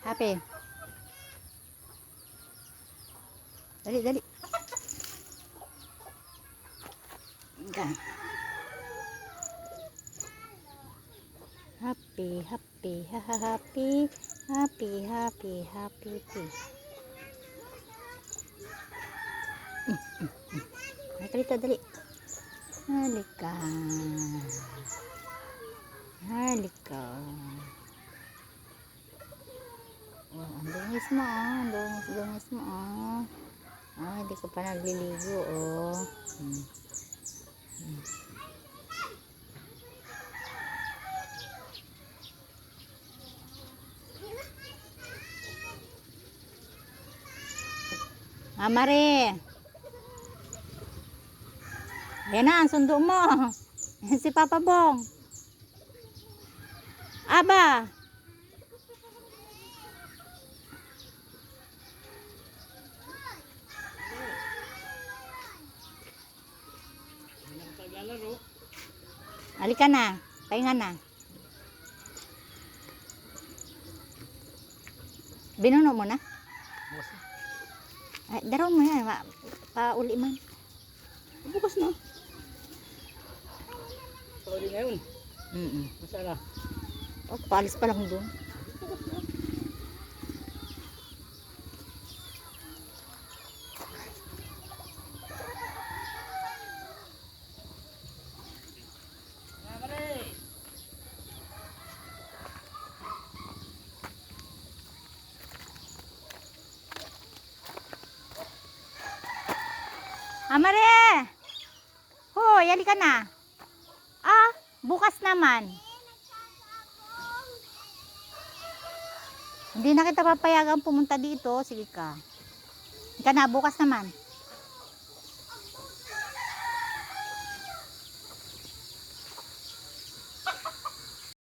Happy. Dali, dali. Happy, happy, happy, happy, happy, happy, happy. Halika, dali. Halika. Halika. Oh, ang dungis mo, oh. Ang dungis mo, oh. Oh, hindi ko pa nagliligo, oh. Mare. Ayan na, ang sundo mo. Si Papa Bong. Aba. Halika na. Pahinga na. Binuno mo na? Ay, daraw mo yan. Pa-uli man. Bukas na. Pauli na yun. Masala. Oh, paalis pa lang doon. Amare! Hoy, halika na. Ah, bukas naman. Hindi na kita papayagang pumunta dito. Sige ka. Halika na, bukas naman.